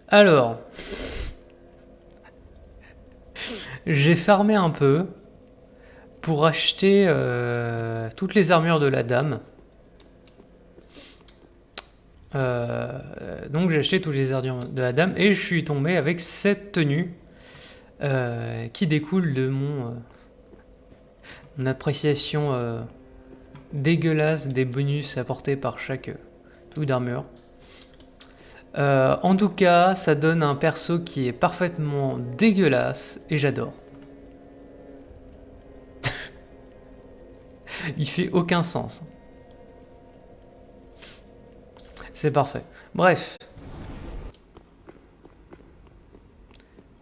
Alors, j'ai farmé un peu pour acheter toutes les armures de la dame. Donc j'ai acheté toutes les armures de la dame et je suis tombé avec cette tenue qui découle de mon appréciation dégueulasse des bonus apportés par chaque truc d'armure. En tout cas, ça donne un perso qui est parfaitement dégueulasse et j'adore. Il fait aucun sens. C'est parfait. Bref.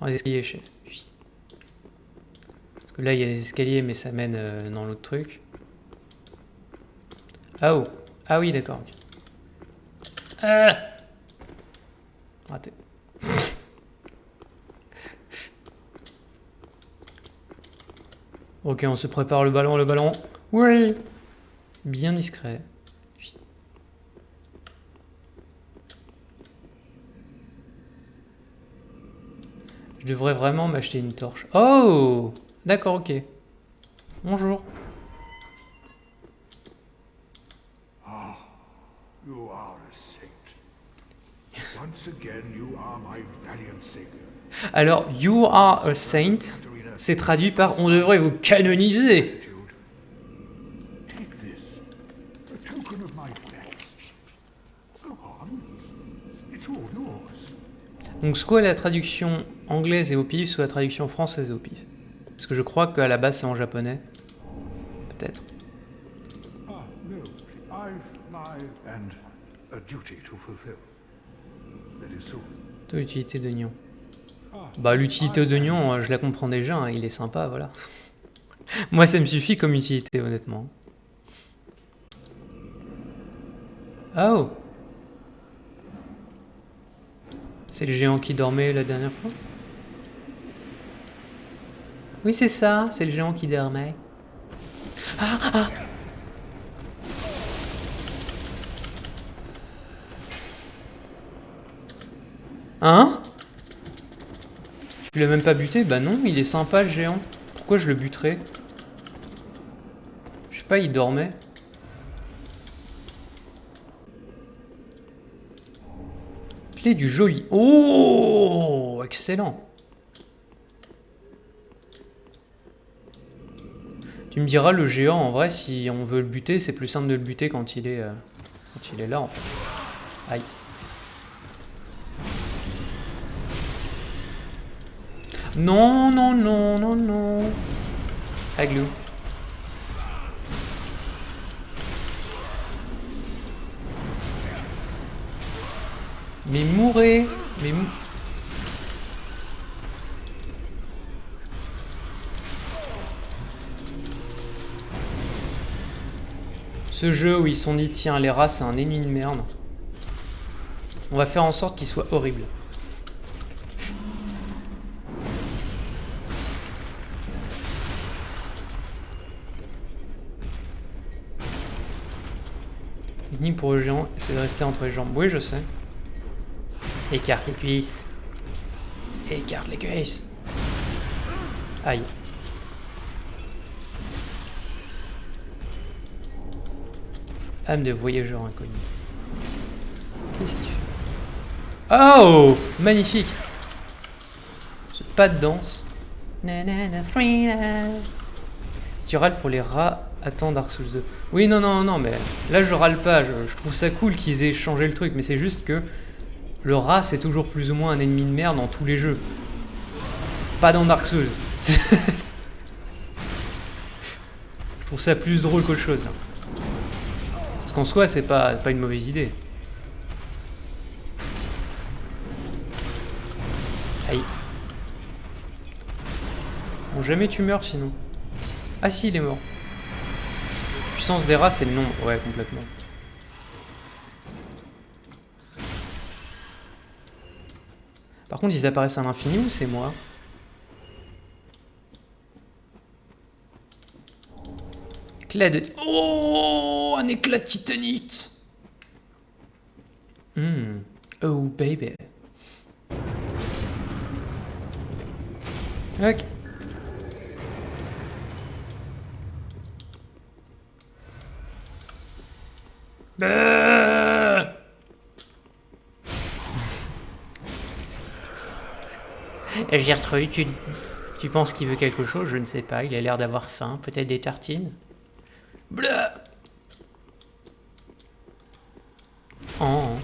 On les escaliers, chef. Parce que là, il y a des escaliers, mais ça mène dans l'autre truc. Ah oh. Ah oui, d'accord. Okay. Raté. Ok, on se prépare le ballon. Oui. Bien discret. Oui. Je devrais vraiment m'acheter une torche. Oh! D'accord, ok. Bonjour. You are a saint. Once again, you are my valiant savior. Alors, you are a saint, c'est traduit par on devrait vous canoniser. Take this, a token of my thanks. Go on. It's all yours. Donc, soit la traduction anglaise est au pif, soit la traduction française est au pif. Parce que je crois qu'à la base c'est en japonais. Peut-être. Ah, no. I've and a duty to fulfill. That is so. L'utilité d'oignon. Bah, l'utilité d'oignon, je la comprends déjà, hein, il est sympa, voilà. Moi, ça me suffit comme utilité, honnêtement. Oh! C'est le géant qui dormait la dernière fois? Oui, c'est ça, c'est le géant qui dormait. Ah! Hein? Tu l'as même pas buté? Bah non, il est sympa le géant. Pourquoi je le buterais? Je sais pas, il dormait. Clé du joli. Oh! Excellent. Tu me diras, le géant, en vrai, si on veut le buter, c'est plus simple de le buter quand il est là, en fait. Aïe. Non, non, non, non, non. Aglou. Mais mourrez. Ce jeu où ils se sont dit, tiens, les rats, c'est un ennemi de merde. On va faire en sorte qu'il soit horrible. Technique pour le géant, c'est de rester entre les jambes. Oui, je sais. Écarte les cuisses. Écarte les cuisses. Aïe. Âme de voyageur inconnu. Qu'est-ce qu'il fait? Oh! Magnifique! Ce pas de danse. Si tu râles pour les rats, attends Dark Souls 2. Oui, non, mais là je râle pas. Je trouve ça cool qu'ils aient changé le truc, mais c'est juste que le rat c'est toujours plus ou moins un ennemi de merde dans tous les jeux. Pas dans Dark Souls. Je trouve ça plus drôle qu'autre chose. Parce qu'en soi, c'est pas une mauvaise idée. Aïe. Bon, jamais tu meurs sinon. Ah si, il est mort. Puissance des rats, c'est le nombre. Ouais, complètement. Par contre, ils apparaissent à l'infini ou c'est moi? Éclat de... Oh, un éclat de titanite. Oh, baby. Ok. Gertrude, tu penses qu'il veut quelque chose? Je ne sais pas, il a l'air d'avoir faim, peut-être des tartines. Bleu. Oh.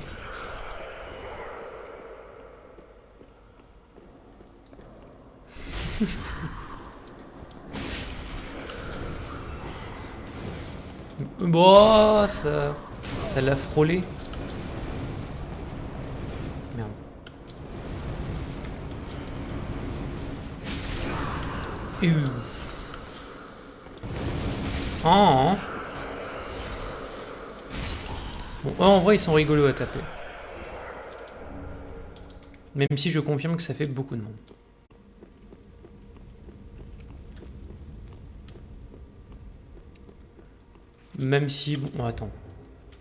Bon, ça l'a frôlé. Merde. Oh. Bon, en vrai, ils sont rigolos à taper. Même si je confirme que ça fait beaucoup de monde. Même si... Bon, attends.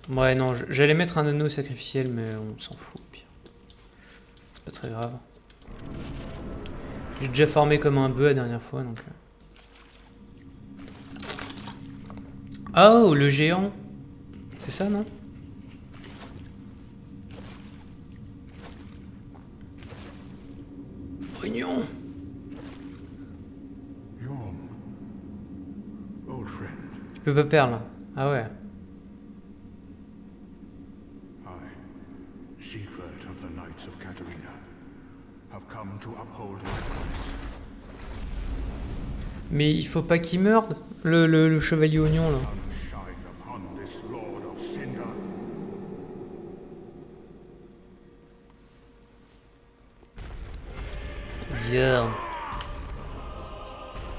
Ouais, non, j'allais mettre un anneau sacrificiel, mais on s'en fout. C'est pas très grave. J'ai déjà formé comme un bœuf la dernière fois, donc... Oh, le géant. C'est ça, non? Oignon. Tu peux pas perdre, là. Ah ouais. Mais il faut pas qu'il meure, le chevalier oignon, là. Yeah.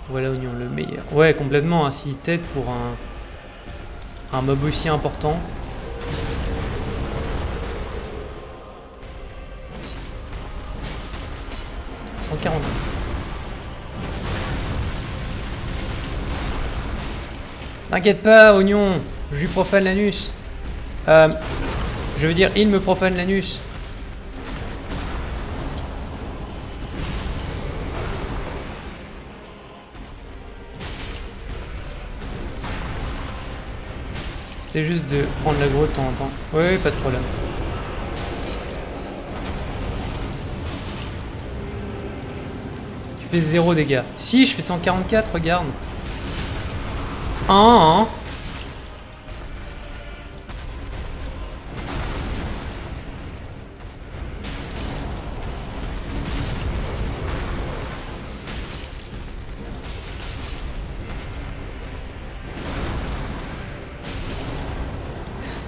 Voilà oignon, le meilleur. Ouais, complètement, hein, s'il t'aide pour un mob aussi important. « 140. T'inquiète pas, oignon, je lui profane l'anus. Je veux dire, il me profane l'anus. C'est juste de prendre l'aggro de temps en temps. Oui, pas de problème. Tu fais 0 dégâts. Si, je fais 144, regarde. Ah,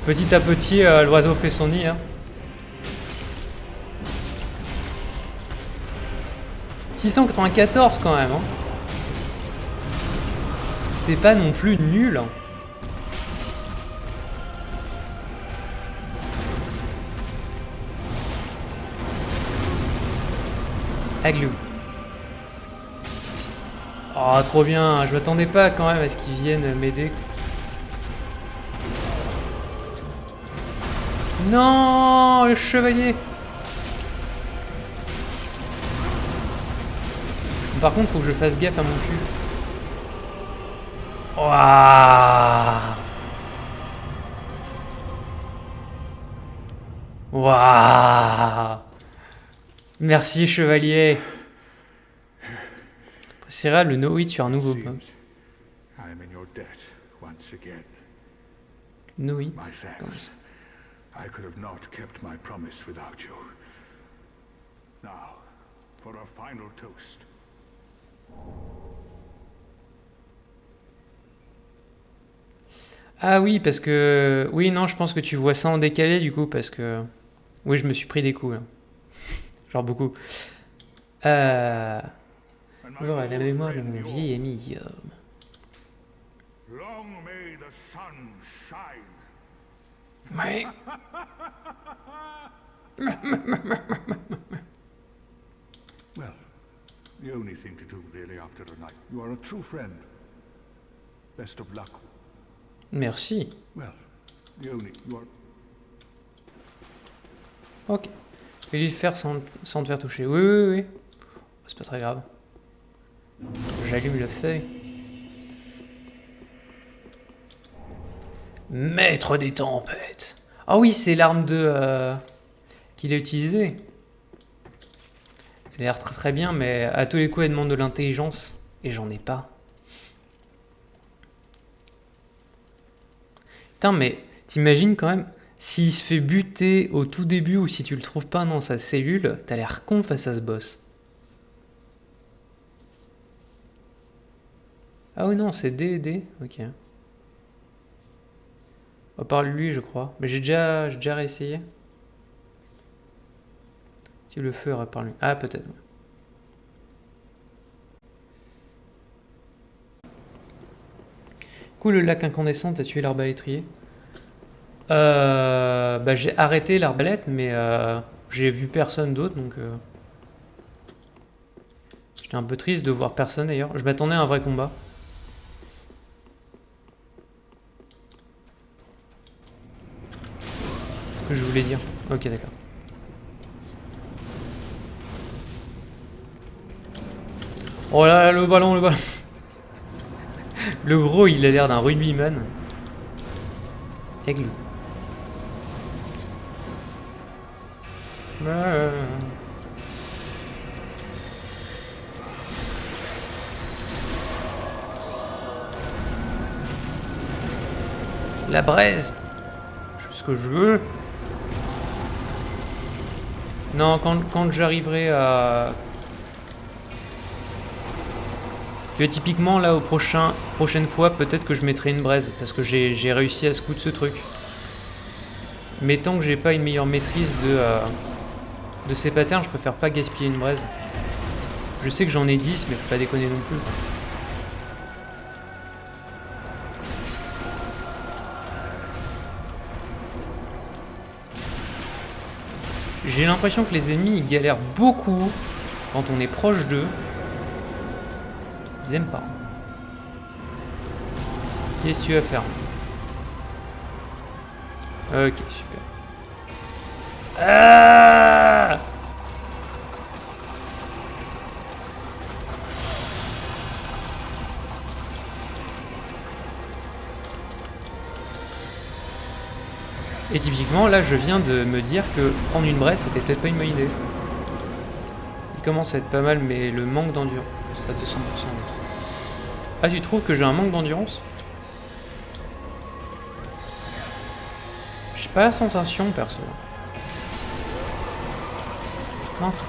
petit à petit, l'oiseau fait son nid. Hein. « 694 quand même. Hein. C'est pas non plus nul. Hein. Aglou. Oh, trop bien. Je m'attendais pas quand même à ce qu'ils viennent m'aider. Non, le chevalier. Par contre, faut que je fasse gaffe à mon cul. Waouh. Waouh. Merci, chevalier. C'est le no hit sur un nouveau boss. No hit. Comme ça. I could have not kept my promise without you. Now, for a final toast. Ah oui, parce que... Oui, non, je pense que tu vois ça en décalé, du coup, parce que... Oui, je me suis pris des coups, là. Genre beaucoup. J'aurai la mémoire de mon vieil ami. Long may the sun shine. Ouais. Well, the only thing to do really after a night. You are a true friend. Best of luck. Merci. Well, the only you are. Ok. Fais-lui le faire sans te faire toucher. Oui, oui, oui. C'est pas très grave. J'allume la feuille. Maître des tempêtes. Ah oui, c'est l'arme de qu'il a utilisée. Elle a l'air très très bien, mais à tous les coups, elle demande de l'intelligence. Et j'en ai pas. Putain, mais t'imagines quand même, s'il se fait buter au tout début ou si tu le trouves pas dans sa cellule, t'as l'air con face à ce boss. Ah oui, non, c'est D. Ok. On parle de lui, je crois. Mais j'ai déjà réessayé. Si le feu répare lui. Ah, peut-être. Du coup, le lac incandescent, t'as tué l'arbalétrier. Bah, j'ai arrêté l'arbalète, mais j'ai vu personne d'autre, donc... J'étais un peu triste de voir personne, d'ailleurs. Je m'attendais à un vrai combat. Ce que je voulais dire. Ok, d'accord. Oh là là, le ballon. Le gros, il a l'air d'un rugbyman. Aigle. La braise. Je fais ce que je veux. Non, quand j'arriverai à... Tu vois, typiquement, là, prochaine fois, peut-être que je mettrai une braise. Parce que j'ai réussi à scout ce truc. Mais tant que j'ai pas une meilleure maîtrise de ces patterns, je préfère pas gaspiller une braise. Je sais que j'en ai 10, mais faut pas déconner non plus. J'ai l'impression que les ennemis ils galèrent beaucoup quand on est proche d'eux. Ils aiment pas. Qu'est-ce que tu vas faire? Ok, super. Ah! Et typiquement, là, je viens de me dire que prendre une braise, c'était peut-être pas une bonne idée. Il commence à être pas mal, mais le manque d'endurance, c'est à 200%. Ah, tu trouves que j'ai un manque d'endurance? J'ai pas la sensation, perso.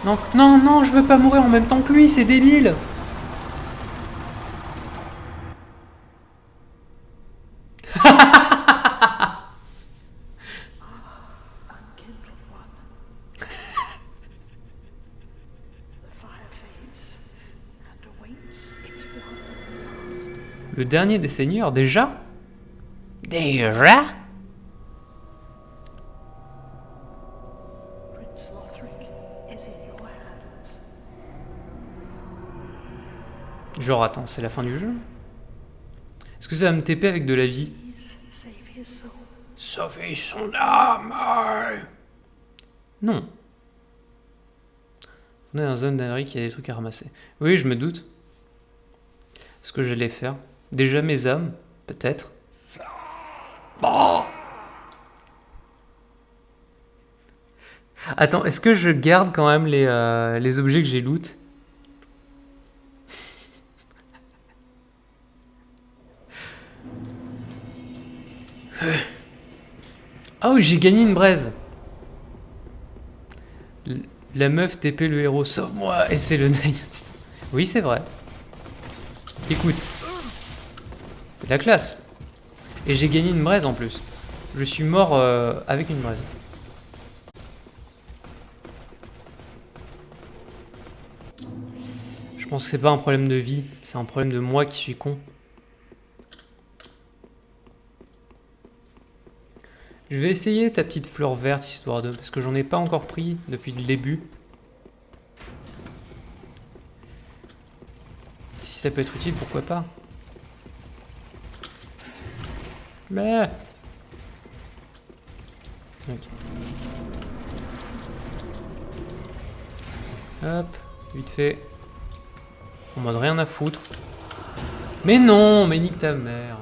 Non, je veux pas mourir en même temps que lui, c'est débile! Le dernier des seigneurs, déjà? Déjà? Genre, attends, c'est la fin du jeu? Est-ce que ça va me TP avec de la vie? Sauver son âme! Non. On est dans une zone d'Amérique, il y a des trucs à ramasser. Oui, je me doute. Ce que j'allais faire. Déjà mes âmes, peut-être. Oh! Attends, est-ce que je garde quand même les objets que j'ai loot? Ah oui, j'ai gagné une braise. La meuf TP le héros, sauve-moi, et c'est le Night. Oui, c'est vrai. Écoute, c'est de la classe. Et j'ai gagné une braise en plus. Je suis mort avec une braise. Je pense que c'est pas un problème de vie, c'est un problème de moi qui suis con. Je vais essayer ta petite fleur verte histoire de... Parce que j'en ai pas encore pris depuis le début. Si ça peut être utile, pourquoi pas. Mais... Ok. Hop, vite fait. En mode rien à foutre. Mais non, mais nique ta mère.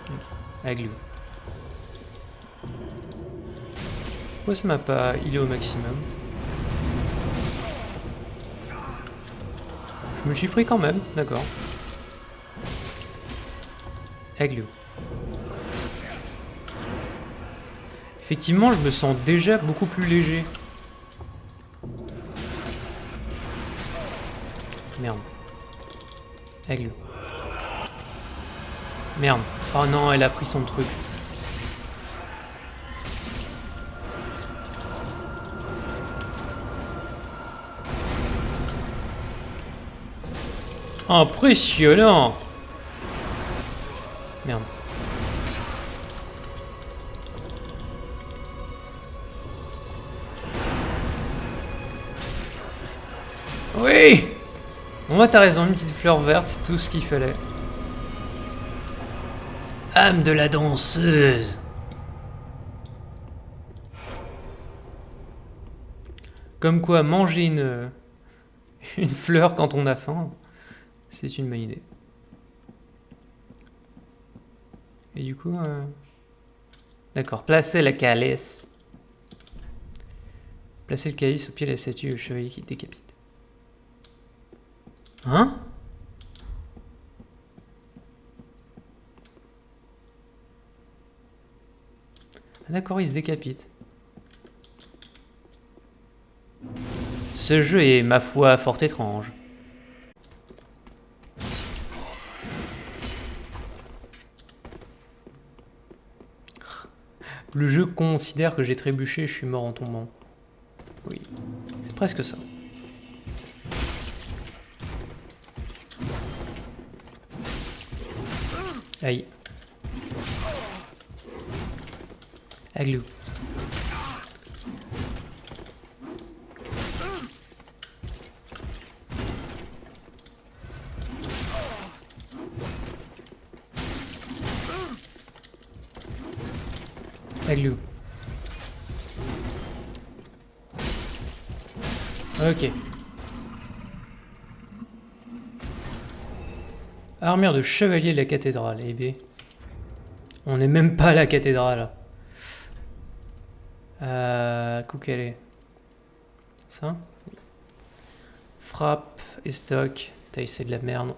Ok, avec lui. Pourquoi ça m'a pas healé au maximum? Je me suis pris quand même, d'accord. Aglu. Effectivement, je me sens déjà beaucoup plus léger. Merde. Aglu. Merde. Oh non, elle a pris son truc. Impressionnant. Merde. Oui. Bon, moi, t'as raison, une petite fleur verte, c'est tout ce qu'il fallait. Âme de la danseuse. Comme quoi, manger une fleur quand on a faim, c'est une bonne idée. Et du coup... D'accord, placez la calice. Placez le calice au pied de la statue du chevalier qui décapite. Hein? Ah d'accord, il se décapite. Ce jeu est, ma foi, fort étrange. Le jeu considère que j'ai trébuché et je suis mort en tombant. Oui, c'est presque ça. Aïe. Aglou. Aglou. Ok. Armure de chevalier de la cathédrale, eh bien. On n'est même pas à la cathédrale. Coup quelle est ça? Frappe et stock. Taille, c'est de la merde.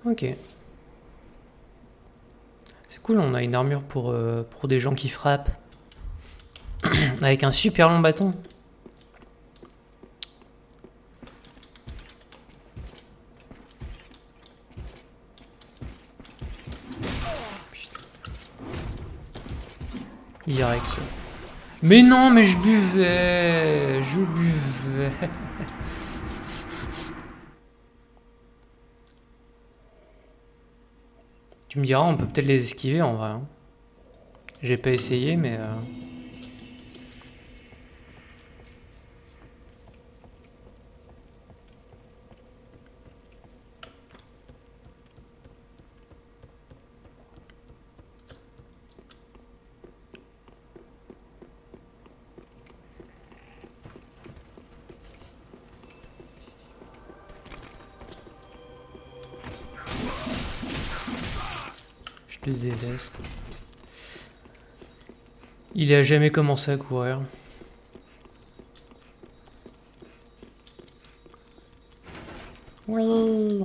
Ok. C'est cool, on a une armure pour des gens qui frappent. Avec un super long bâton. Putain. Direct quoi. Mais non, mais je buvais. Je buvais. Tu me diras, on peut peut-être les esquiver en vrai. Hein. J'ai pas essayé, mais... Je le déteste. Il a jamais commencé à courir. Oui.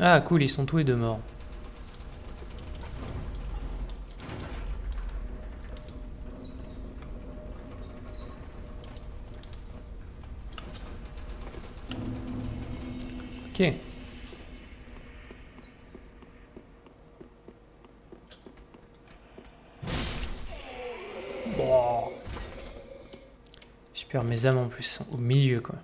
Ah cool, ils sont tous les deux morts. Ok. Bon. Super, mes âmes en plus sont au milieu quoi.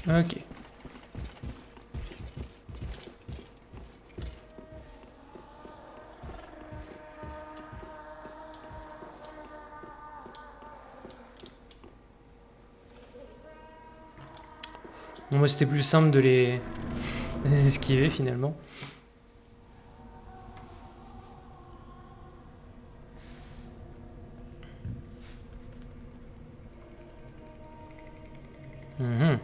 Ok. Bon, moi c'était plus simple de les esquiver finalement. Mhm.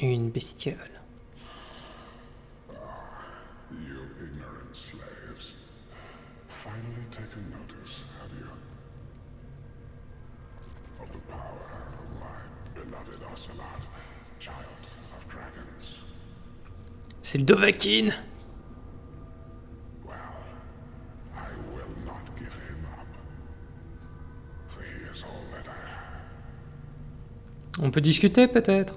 Une bestiole. You ignorant slaves. Finally taken notice, have you? Of the power of my beloved Ocelot, child of dragons. C'est le Dovahkiin. Well, I will not give him up. For he is all that I have. On peut discuter peut-être.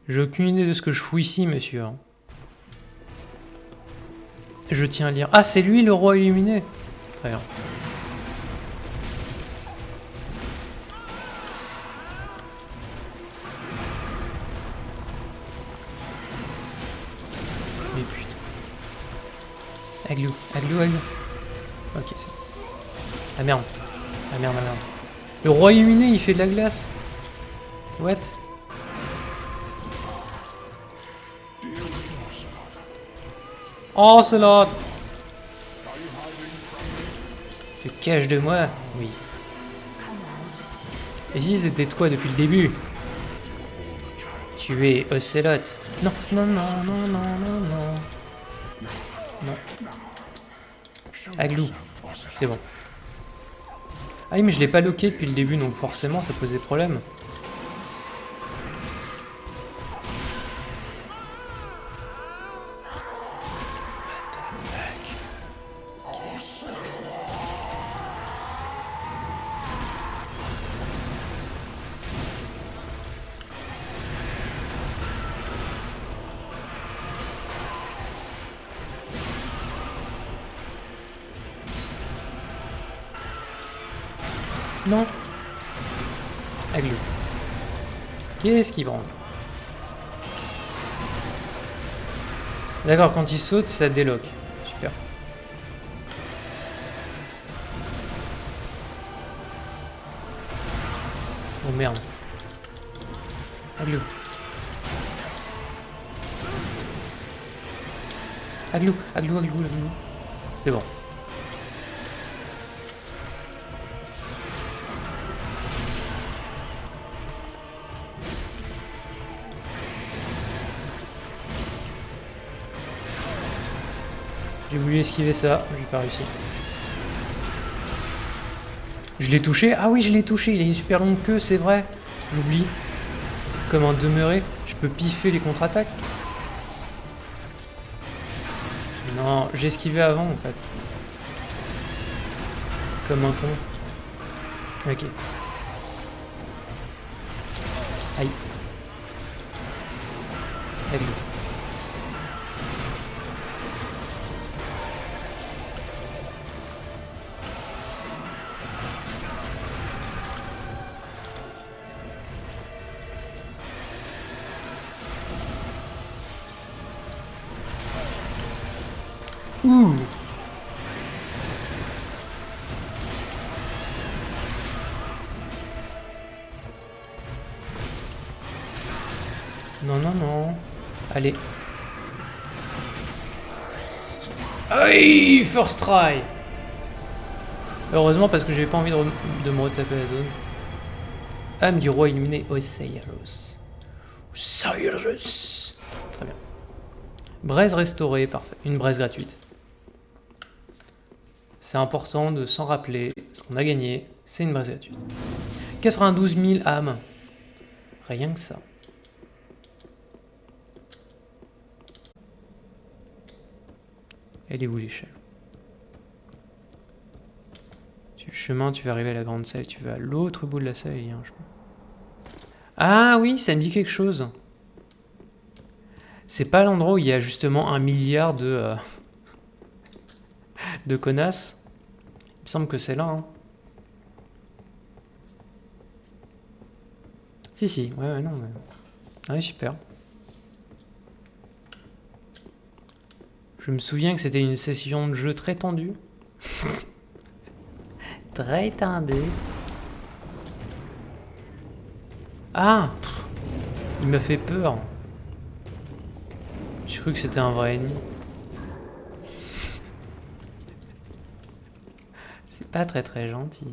J'ai aucune idée de ce que je fous ici, monsieur. Je tiens à lire. Ah, c'est lui le roi illuminé. Très bien. Mais putain. Aglou, aglou, aglou. Ok, c'est bon. Ah merde. Ah merde, ah merde. Le roi illuminé, il fait de la glace. What? Oh, c'est là. Tu te caches de moi? Oui. Et si c'était toi depuis le début? Tu es Ocelot. Non, non, non, non, non, non, non. Non. Aglou. C'est bon. Ah oui, mais je l'ai pas loqué depuis le début, donc forcément ça pose des problèmes. Non. Aglou. Qu'est-ce qu'il branle? D'accord, quand il saute, ça déloque. Super. Oh merde. Aglou. Aglou, aglou, aglou, aglou. C'est bon. J'ai voulu esquiver ça, j'ai pas réussi. Je l'ai touché? Ah oui, je l'ai touché, il a une super longue queue, c'est vrai. J'oublie. Comme un demeuré, je peux piffer les contre-attaques. Non, j'ai esquivé avant en fait. Comme un con. Ok. Aïe. Aïe. Ouh. Non, non, non. Allez. Aïe, first try. Heureusement parce que j'avais pas envie de me retaper la zone. Âme du roi illuminé Osiris. Osiris. Très bien. Braise restaurée, parfait. Une braise gratuite. C'est important de s'en rappeler. Ce qu'on a gagné, c'est une braise gratuite. 92 000 âmes. Rien que ça. Elle est où l'échelle? Tu le chemin, tu vas arriver à la grande salle, tu vas à l'autre bout de la salle, il y a un chemin. Ah oui, ça me dit quelque chose. C'est pas l'endroit où il y a justement 1 milliard de connasses. Il me semble que c'est là. Hein. Si, ouais, non. Mais... Ouais, super. Je me souviens que c'était une session de jeu très tendue. Très tendue. Ah, il m'a fait peur. J'ai cru que c'était un vrai ennemi. C'est pas très gentil.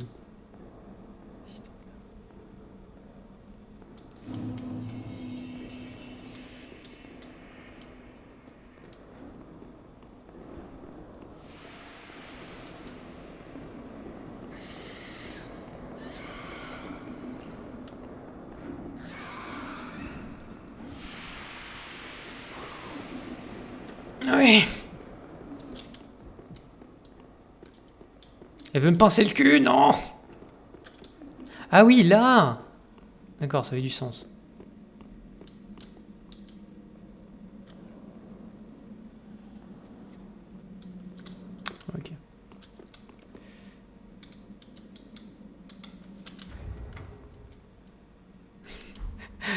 Oui. Elle veut me pincer le cul, non. Ah oui, là. D'accord, ça avait du sens. Ok.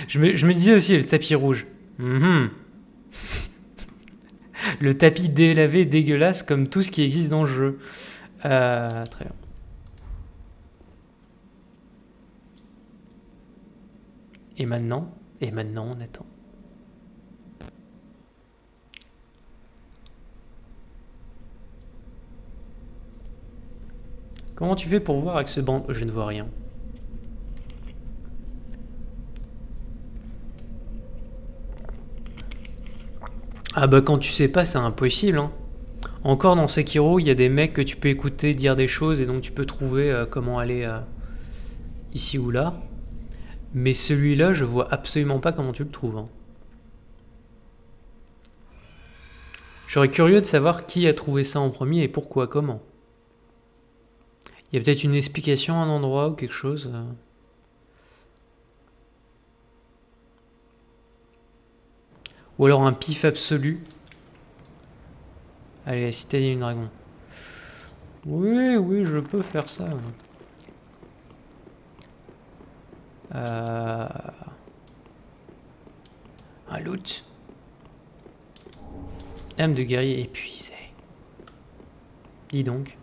Je me disais aussi le tapis rouge. Le tapis délavé dégueulasse comme tout ce qui existe dans le jeu. Très bien. Et maintenant, on attend. Comment tu fais pour voir avec ce banc? Je ne vois rien. Ah bah quand tu sais pas, c'est impossible. Hein. Encore dans Sekiro, il y a des mecs que tu peux écouter dire des choses et donc tu peux trouver comment aller ici ou là. Mais celui-là, je vois absolument pas comment tu le trouves. Hein. Je serais curieux de savoir qui a trouvé ça en premier et pourquoi, comment. Il y a peut-être une explication à un endroit ou quelque chose. Ou alors un pif absolu. Allez, citadine du dragon. Oui, je peux faire ça. Un loot. Âme de guerrier épuisée. Dis donc.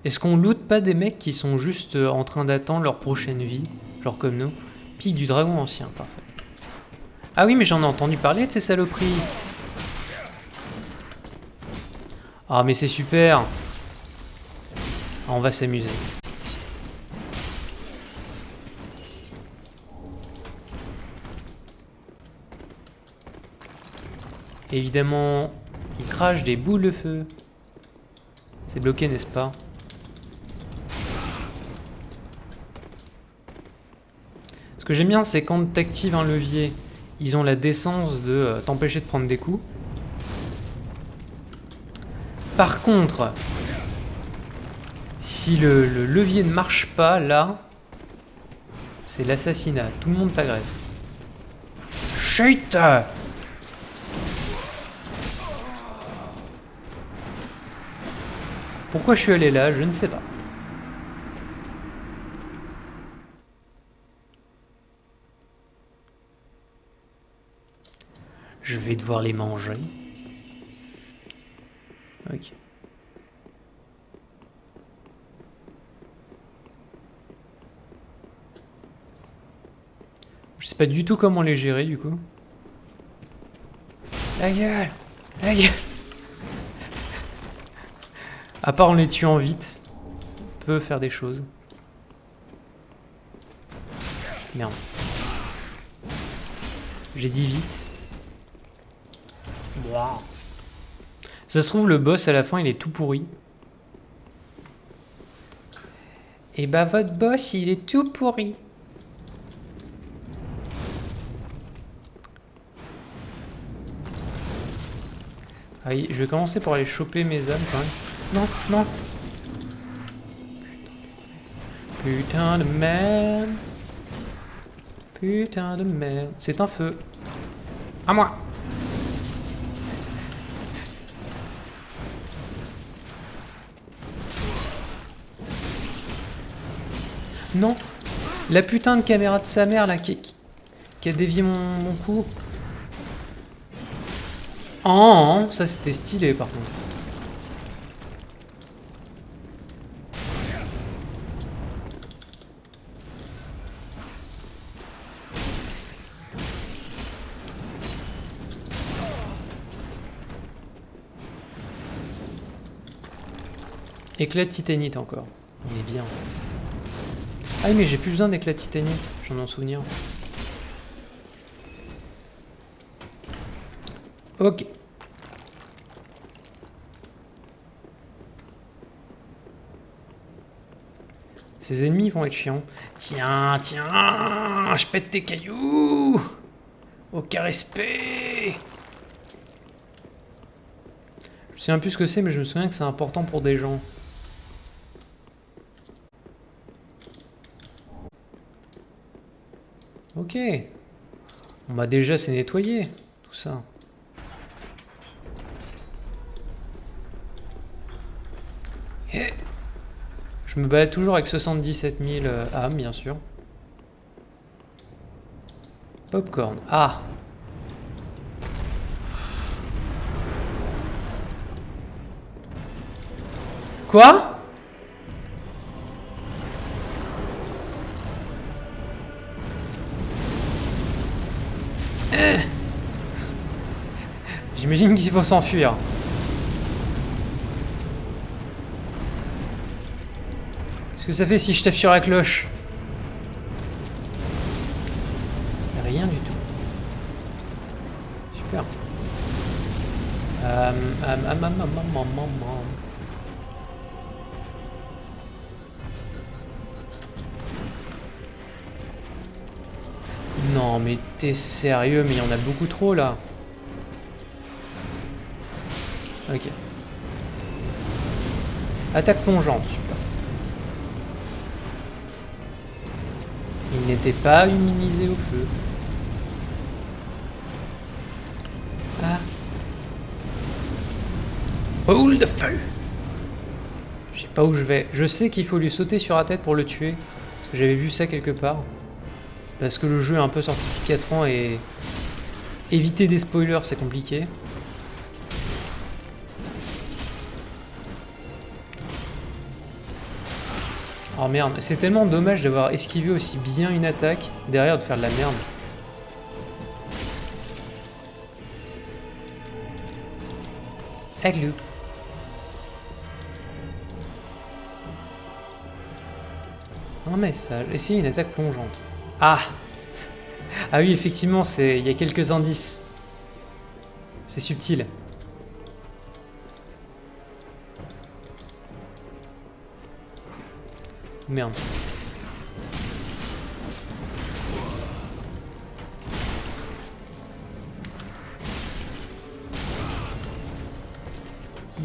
Est-ce qu'on loot pas des mecs qui sont juste en train d'attendre leur prochaine vie, genre comme nous? Pique du dragon ancien, parfait. Ah oui, mais j'en ai entendu parler de ces saloperies. Ah mais c'est super. Ah, on va s'amuser. Évidemment, il crache des boules de feu. C'est bloqué, n'est-ce pas? Ce que j'aime bien, c'est quand tu actives un levier, ils ont la décence de t'empêcher de prendre des coups. Par contre, si le levier ne marche pas, là, c'est l'assassinat. Tout le monde t'agresse. Chut! Pourquoi je suis allé là, je ne sais pas. Je vais devoir les manger. Ok. Je sais pas du tout comment les gérer du coup. La gueule! La gueule! À part en les tuant vite, ça peut faire des choses. Merde. J'ai dit vite. Wow. Ça se trouve, le boss à la fin, il est tout pourri. Et bah, votre boss, il est tout pourri. Allez, je vais commencer par aller choper mes âmes quand même. Non, non. Putain de merde. Putain de merde. C'est un feu. À moi. Non. La putain de caméra de sa mère là qui a dévié mon coup. Oh, ça c'était stylé par contre. Éclat de titanite encore. Il est bien. Ah oui, mais j'ai plus besoin d'éclat de titanite, j'en ai en souvenir. Ok. Ces ennemis vont être chiants. Tiens, tiens, je pète tes cailloux. Aucun respect. Je sais un peu ce que c'est, mais je me souviens que c'est important pour des gens. Ok. On m'a déjà c'est nettoyé, tout ça. Et je me balade toujours avec 77 000 âmes, bien sûr. Popcorn. Ah. Quoi? J'imagine qu'il faut s'enfuir. Qu'est-ce que ça fait si je tape sur la cloche? Rien du tout. Super. Non mais t'es sérieux, mais il y en a beaucoup trop là. Ok. Attaque plongeante, super. Il n'était pas immunisé au feu. Ah. Boule de feu. Je sais pas où je vais. Je sais qu'il faut lui sauter sur la tête pour le tuer. Parce que j'avais vu ça quelque part. Parce que le jeu est un peu sorti depuis 4 ans et... éviter des spoilers, c'est compliqué. Oh merde, c'est tellement dommage d'avoir esquivé aussi bien une attaque, derrière de faire de la merde. Aglou. Un message, essayez une attaque plongeante. Ah. Ah oui, effectivement, il y a quelques indices. C'est subtil. Merde.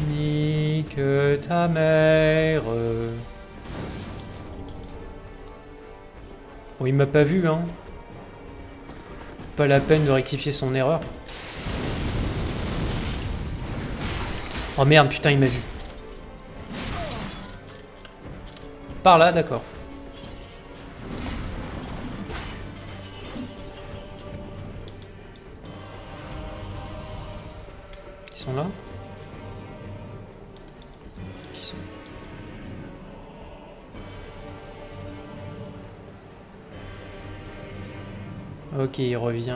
Nique ta mère. Bon, il m'a pas vu, hein. Pas la peine de rectifier son erreur. Oh merde, putain, il m'a vu. Par là, d'accord. Ils sont là? Qui sont... Ok, il revient.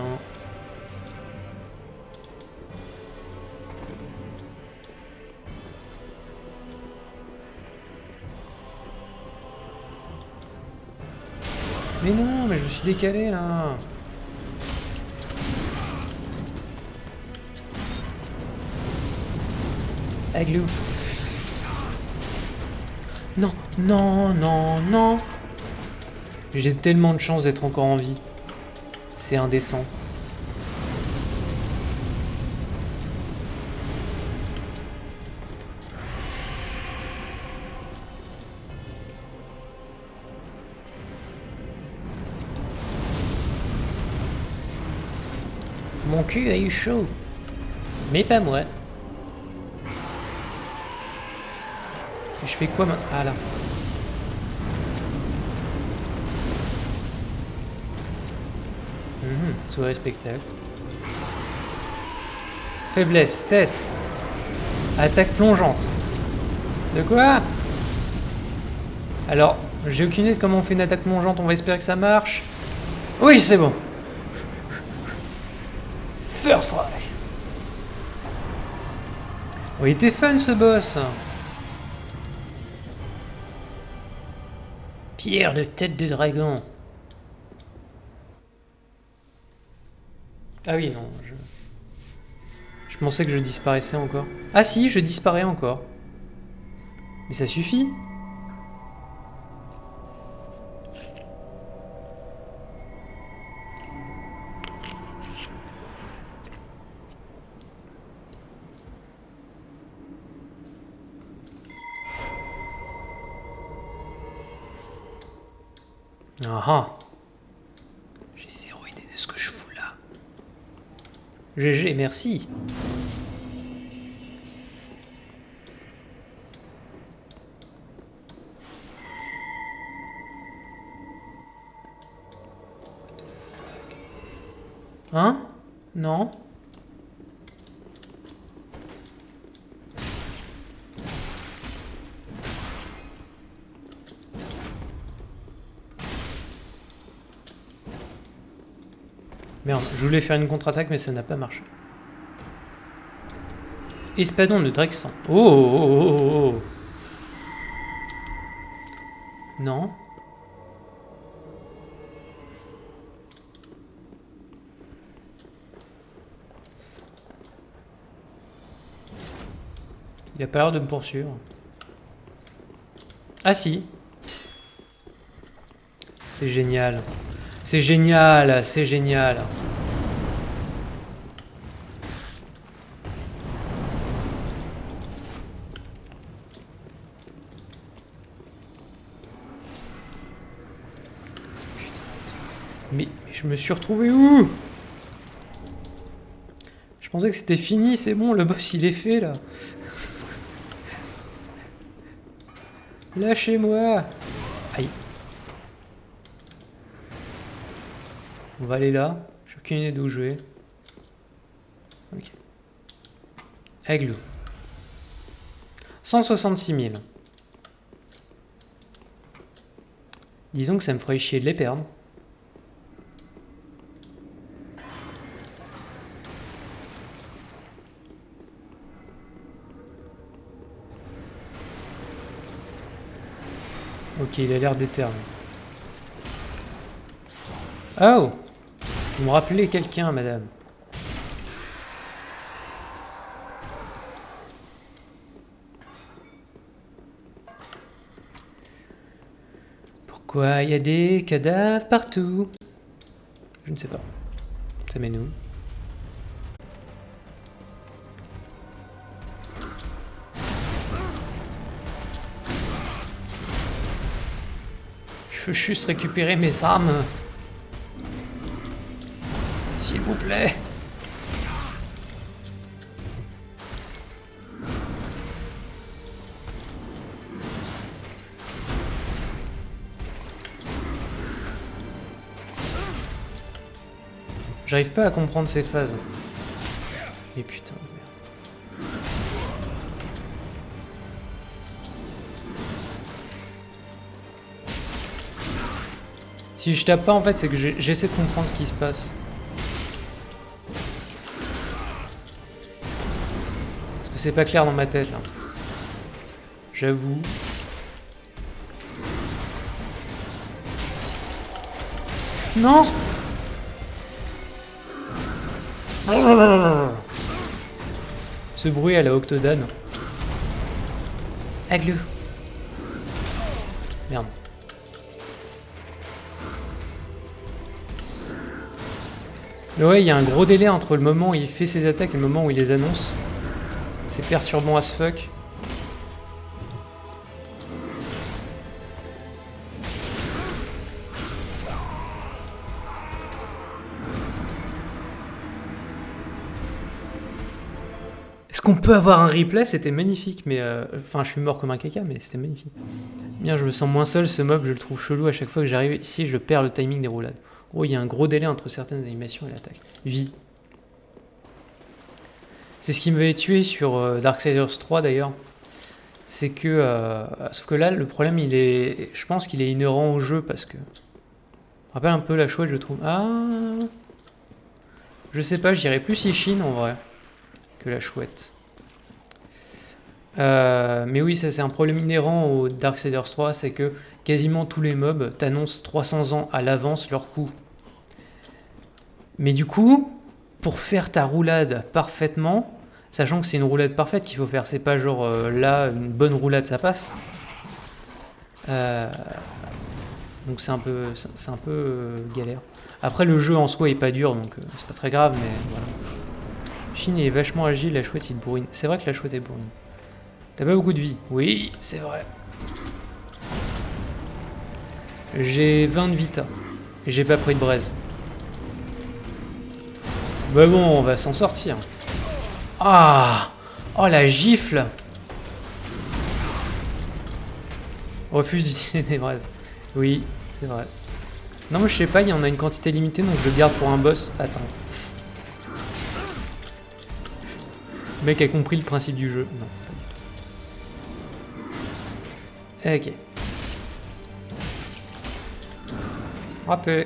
Mais non, mais je me suis décalé là. Aglou. Non, non, non, non. J'ai tellement de chance d'être encore en vie. C'est indécent. Mon cul a eu chaud. Mais pas moi. Et je fais quoi maintenant? Ah là. Soirée spectacle. Faiblesse, tête. Attaque plongeante. De quoi? Alors, j'ai aucune idée de comment on fait une attaque plongeante, on va espérer que ça marche. Oui, c'est bon. First try. Oh, il était fun ce boss. Pierre de tête de dragon. Ah oui, non, je pensais que je disparaissais encore. Ah si, je disparais encore. Mais ça suffit. Ah ah. J'ai zéro idée de ce que je fous là. GG, merci. Hein? Non? Merde, je voulais faire une contre-attaque mais ça n'a pas marché. Espadon de Drexan. Oh, oh, oh, oh, oh. Non. Il a pas l'air de me poursuivre. Ah si. C'est génial. C'est génial, c'est génial. Putain. Mais je me suis retrouvé où? Je pensais que c'était fini, c'est bon, le boss il est fait là. Lâchez-moi. Aïe. On va aller là. J'ai aucune idée d'où je vais. Ok. Aigle. 166 000. Disons que ça me ferait chier de les perdre. Ok, il a l'air déterminé. Oh! Vous me rappelez quelqu'un, madame. Pourquoi il y a des cadavres partout? Je ne sais pas. Ça mène où? Je veux juste récupérer mes armes. S'il vous plaît. J'arrive pas à comprendre ces phases. Et putain de merde. Si je tape pas, en fait, c'est que j'essaie de comprendre ce qui se passe. Parce que c'est pas clair dans ma tête, là. J'avoue. Non! Ce bruit à la Octodane. Aigle. Merde. Mais ouais, il y a un gros délai entre le moment où il fait ses attaques et le moment où il les annonce. C'est perturbant as fuck. Est-ce qu'on peut avoir un replay? C'était magnifique, mais enfin, je suis mort comme un caca, mais c'était magnifique. Bien, je me sens moins seul, ce mob, je le trouve chelou à chaque fois que j'arrive ici, je perds le timing des roulades. Oh, il y a un gros délai entre certaines animations et l'attaque. Vie. C'est ce qui m'avait tué sur Darksiders 3 d'ailleurs. C'est que... sauf que là, le problème, il est... Je pense qu'il est inhérent au jeu parce que... Rappelle un peu la chouette, je trouve. Ah... Je sais pas, je dirais plus Ishin en vrai que la chouette. Mais oui, ça c'est un problème inhérent au Darksiders 3, c'est que quasiment tous les mobs t'annoncent 300 ans à l'avance leur coup. Mais du coup, pour faire ta roulade parfaitement, sachant que c'est une roulade parfaite qu'il faut faire, c'est pas genre là, une bonne roulade ça passe. Donc c'est un peu galère. Après le jeu en soi est pas dur, donc c'est pas très grave, mais voilà. Shin est vachement agile, la chouette il te bourrine. C'est vrai que la chouette est bourrine. T'as pas beaucoup de vie. Oui, c'est vrai. J'ai 20 de vita. Et j'ai pas pris de braise. Bah bon, on va s'en sortir. Ah! Oh la gifle! Refuse d'utiliser des braises. Oui, c'est vrai. Non, moi je sais pas, il y en a une quantité limitée, donc je le garde pour un boss. Attends. Le mec a compris le principe du jeu. Non, pas du tout. Ok. Raté.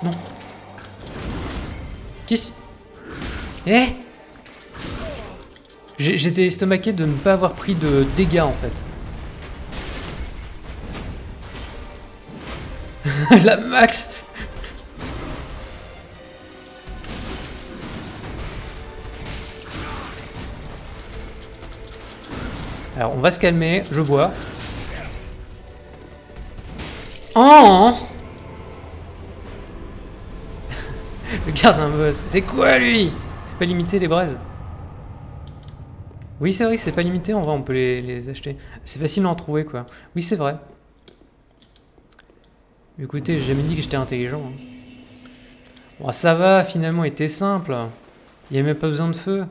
Non. Qu'est-ce... Eh? J'étais estomaqué de ne pas avoir pris de dégâts en fait. La max. Alors on va se calmer, je vois. Oh. Le garde un boss. C'est quoi lui? C'est pas limité les braises. Oui c'est vrai que c'est pas limité, en vrai on peut les acheter. C'est facile d'en trouver quoi. Oui c'est vrai. Écoutez, j'ai jamais dit que j'étais intelligent. Hein. Bon, ça va, finalement, il était simple. Il n'y a même pas besoin de feu.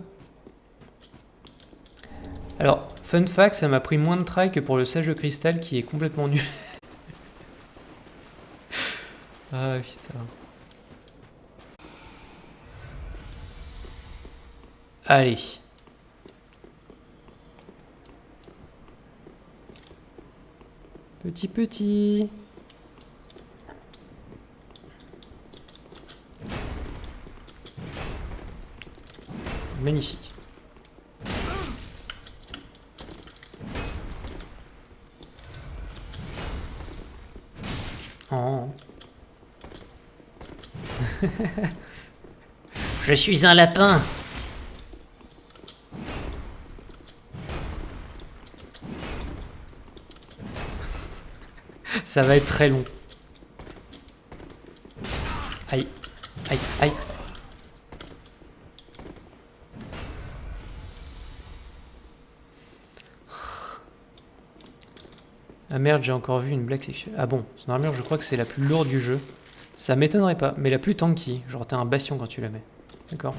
Alors, fun fact, ça m'a pris moins de try que pour le sage de cristal qui est complètement nul. Ah putain. Allez. Petit. Magnifique. Oh. Je suis un lapin. Ça va être très long. Aïe. Aïe. Ah merde, j'ai encore vu une blague sexuelle. Ah bon, son armure, je crois que c'est la plus lourde du jeu. Ça m'étonnerait pas, mais la plus tanky. Genre, t'as un bastion quand tu la mets. D'accord.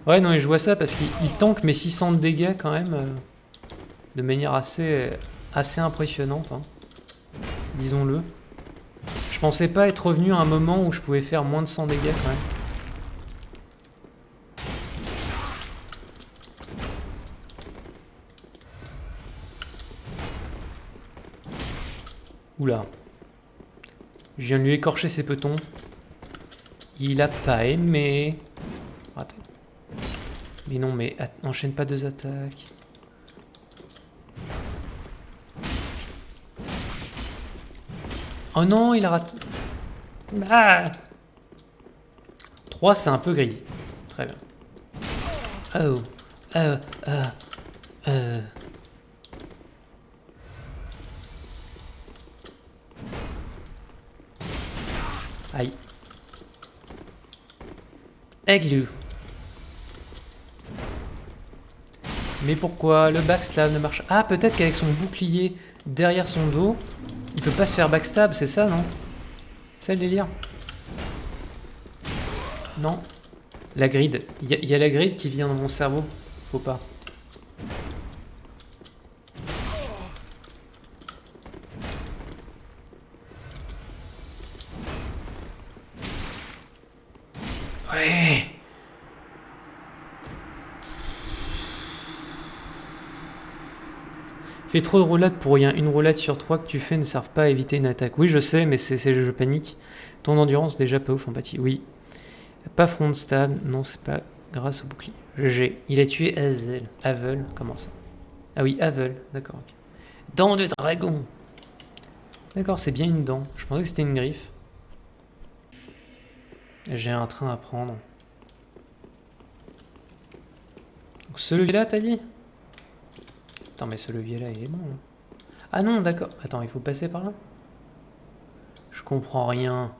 Ouais, non, et je vois ça parce qu'il tank mes 600 de dégâts quand même. De manière assez impressionnante. Hein. Disons-le. Je pensais pas être revenu à un moment où je pouvais faire moins de 100 dégâts quand même. Oula. Je viens de lui écorcher ses petons. Il a pas aimé. Raté. Mais non, mais enchaîne pas 2 attaques. Oh non, il a raté. Ah 3, c'est un peu grillé. Très bien. Oh. Aïe. Aiglou. Mais pourquoi le backstab ne marche... Ah, peut-être qu'avec son bouclier derrière son dos, il peut pas se faire backstab, c'est ça, non? C'est le délire? Non. La grid. Il y a la grid qui vient dans mon cerveau. Faut pas. Ouais. Fais trop de roulades pour rien. Une roulade sur 3 que tu fais ne servent pas à éviter une attaque. Oui, je sais, mais je panique. Ton endurance déjà pas ouf en pâtit. Oui. Pas front stab. Non, c'est pas grâce au bouclier. GG. Il a tué Hazel. Havel. Comment ça? Ah oui, Havel. D'accord. Okay. Dent de dragon. D'accord, c'est bien une dent. Je pensais que c'était une griffe. J'ai un train à prendre. Donc ce levier-là, t'as dit? Attends, mais ce levier-là, il est bon. Là. Ah non, d'accord. Attends, il faut passer par là? Je comprends rien.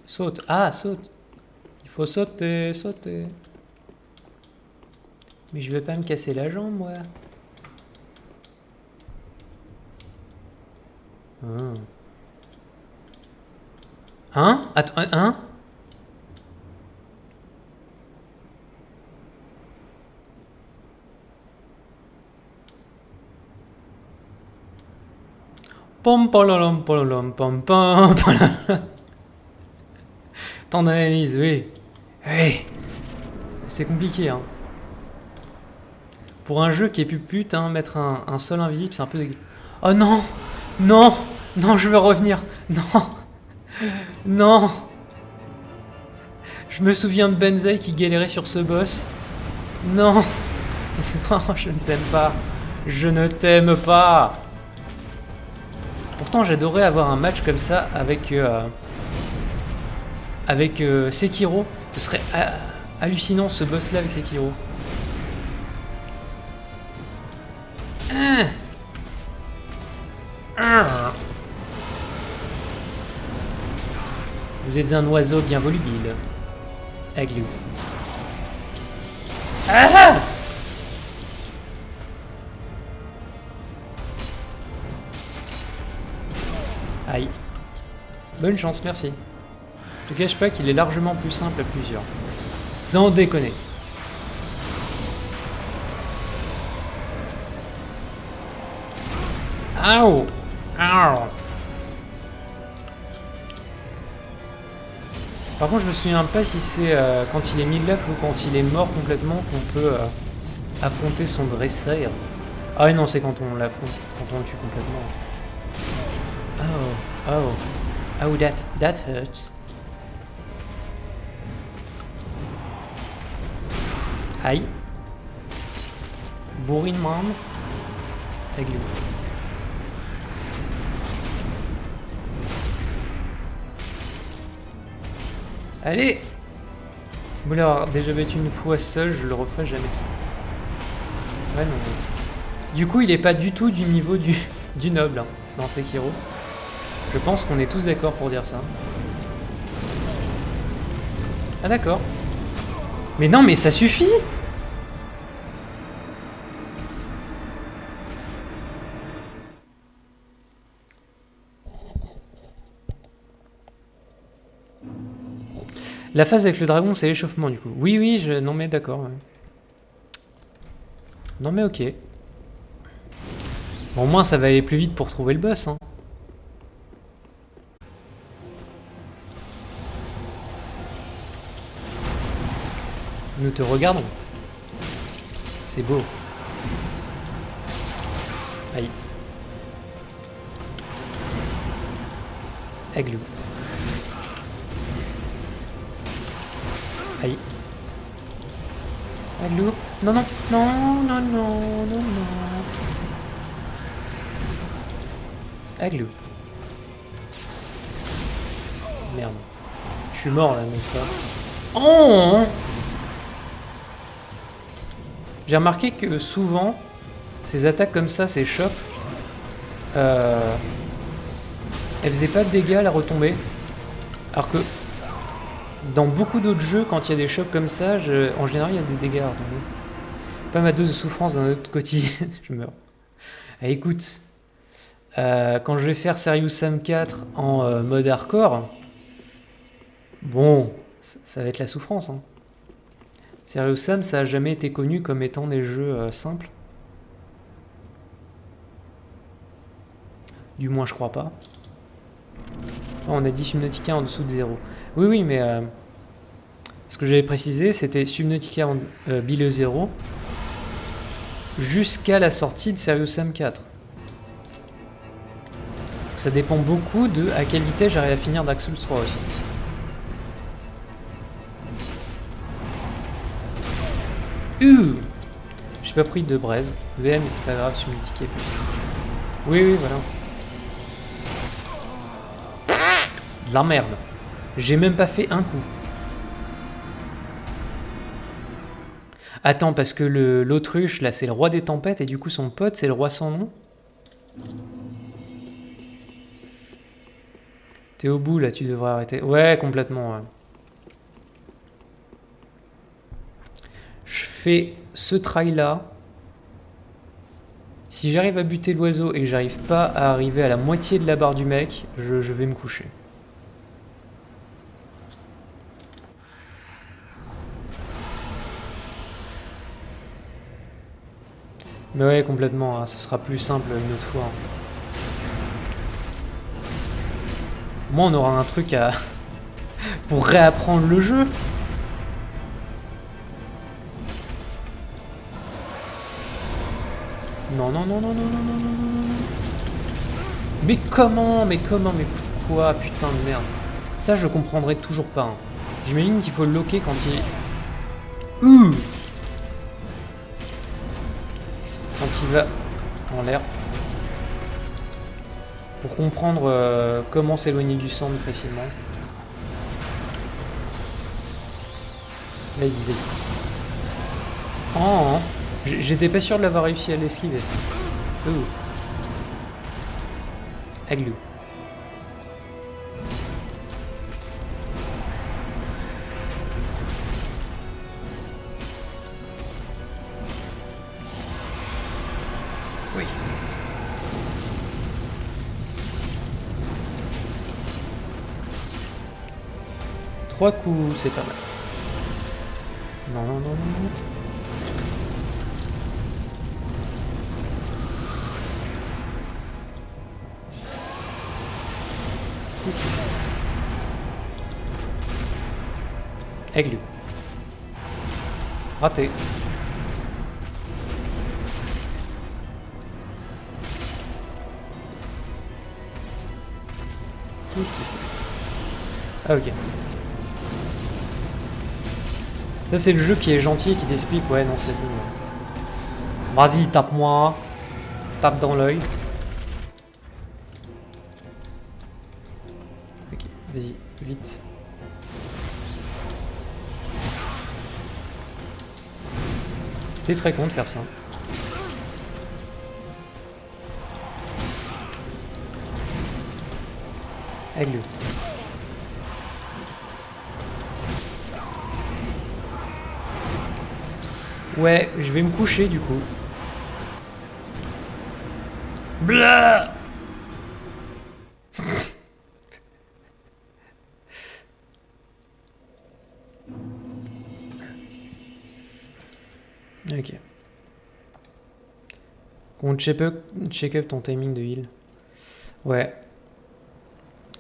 Saute. Ah, saute. Il faut sauter, sauter. Mais je vais pas me casser la jambe, moi. Oh. Hein? Attends, hein? Pom pololom pololom pom pom pololom. Temps d'analyse, oui. Oui. C'est compliqué, hein. Pour un jeu qui est plus putain, mettre un sol invisible, c'est un peu dégueu. Oh non! Non! Non, je veux revenir! Non! Non! Je me souviens de Benzaï qui galérait sur ce boss. Non! Non, je ne t'aime pas. Je ne t'aime pas! Pourtant, j'adorais avoir un match comme ça avec Sekiro. Ce serait hallucinant ce boss là avec Sekiro. Vous êtes un oiseau bien volubile. Aglou. Ah! Aïe. Bonne chance, merci. Je te cache pas qu'il est largement plus simple à plusieurs. Sans déconner. Aouh! Aouh! Par contre, je me souviens pas si c'est quand il est mid-life ou quand il est mort complètement qu'on peut affronter son dresseur. Ah oui, non, c'est quand on l'affronte, quand on le tue complètement. Oh, oh, oh, that hurts. Aïe. Bourrine man. Avec lui. Allez! Vous l'avoir déjà battu une fois seul, je le referai jamais ça. Ouais, non. Du coup, il est pas du tout du niveau du noble hein, dans Sekiro. Je pense qu'on est tous d'accord pour dire ça. Ah d'accord. Mais non, mais ça suffit! La phase avec le dragon, c'est l'échauffement du coup. Oui, oui, non mais d'accord. Ouais. Non mais ok. Bon, au moins ça va aller plus vite pour trouver le boss. Hein. Nous te regardons. C'est beau. Aïe. Aiglou. Aïe. Aiglou. Non, non, non, non, non, non, non. Aiglou. Merde. Je suis mort là, n'est-ce pas? Oh! J'ai remarqué que souvent, ces attaques comme ça, ces chocs, elles faisaient pas de dégâts à la retombée. Alors que dans beaucoup d'autres jeux, quand il y a des chocs comme ça, en général, il y a des dégâts à retomber. Pas ma dose de souffrance d'un autre quotidien, je meurs. Ah, écoute, quand je vais faire Serious Sam 4 en mode hardcore, bon, ça va être la souffrance. Hein. Serious Sam, ça a jamais été connu comme étant des jeux simples. Du moins, je crois pas. Oh, on a dit Subnautica en dessous de 0. Oui, oui, mais ce que j'avais précisé, c'était Subnautica below 0 jusqu'à la sortie de Serious Sam 4. Ça dépend beaucoup de à quelle vitesse j'arrive à finir Dark Souls 3 aussi. J'ai pas pris de braise. VM, mais c'est pas grave, Subnautica est plus. Oui, oui, voilà. De la merde. J'ai même pas fait un coup. Attends, parce que l'autruche, là, c'est le roi des tempêtes, et du coup, son pote, c'est le roi sans nom. T'es au bout, là, tu devrais arrêter. Ouais, complètement, ouais. Je fais ce try-là. Si j'arrive à buter l'oiseau et que j'arrive pas à arriver à la moitié de la barre du mec, je vais me coucher. Mais ouais, complètement, hein, ce sera plus simple une autre fois. Moi, on aura un truc à... pour réapprendre le jeu. Non, non, non, non, non, non, non, non, non. Mais comment, mais pourquoi, putain de merde. Ça, je comprendrai toujours pas. Hein. J'imagine qu'il faut le loquer quand il... Quand il va en l'air. Pour comprendre comment s'éloigner du centre facilement. Vas-y, vas-y. Oh, j'étais pas sûr de l'avoir réussi à l'esquiver, ça. Aglou. Oui. Trois coups, c'est pas mal. Non, non, non, non, non. Ici. Aigle. Raté. Qu'est-ce qu'il fait? Ah, ok. Ça, c'est le jeu qui est gentil et qui t'explique. Ouais, non, c'est bon. Vas-y, tape-moi. Tape dans l'œil. Ok, vas-y, vite. C'était très con de faire ça. Aigle. Ouais, je vais me coucher du coup. Blah. Ok. On check up ton timing de heal. Ouais.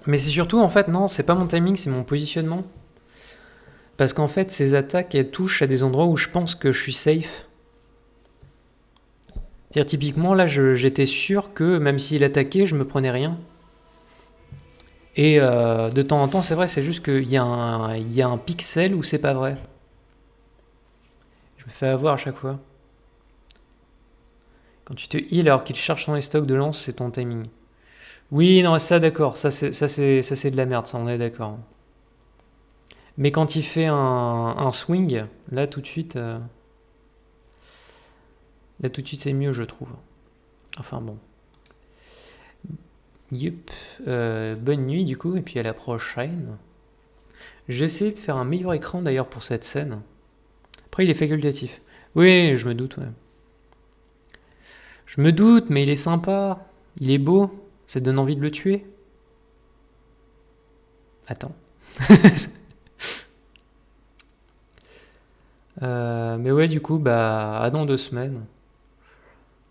Mais c'est surtout, en fait, non, c'est pas mon timing, c'est mon positionnement. Parce qu'en fait, ces attaques, elles touchent à des endroits où je pense que je suis safe. C'est-à-dire, typiquement, là, j'étais sûr que même s'il attaquait, je me prenais rien. Et de temps en temps, c'est vrai, c'est juste qu'il y a un pixel où c'est pas vrai. Je me fais avoir à chaque fois. Quand tu te heal alors qu'il charge son stock de lance, c'est ton timing. Oui, non, ça d'accord, ça c'est de la merde, ça on est d'accord. Mais quand il fait un swing, là tout de suite c'est mieux, je trouve. Enfin bon. Yup. Bonne nuit du coup, et puis à la prochaine. J'ai essayé de faire un meilleur écran d'ailleurs pour cette scène. Après il est facultatif. Oui, je me doute, ouais. Je me doute, mais il est sympa. Il est beau. Ça te donne envie de le tuer. Attends. Mais ouais, du coup, bah, à dans 2 semaines.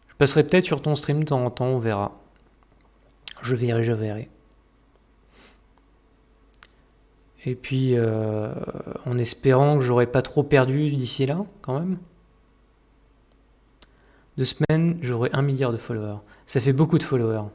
Je passerai peut-être sur ton stream de temps en temps, on verra. Je verrai. Et puis, en espérant que j'aurai pas trop perdu d'ici là, quand même. 2 semaines, j'aurai 1 milliard de followers. Ça fait beaucoup de followers.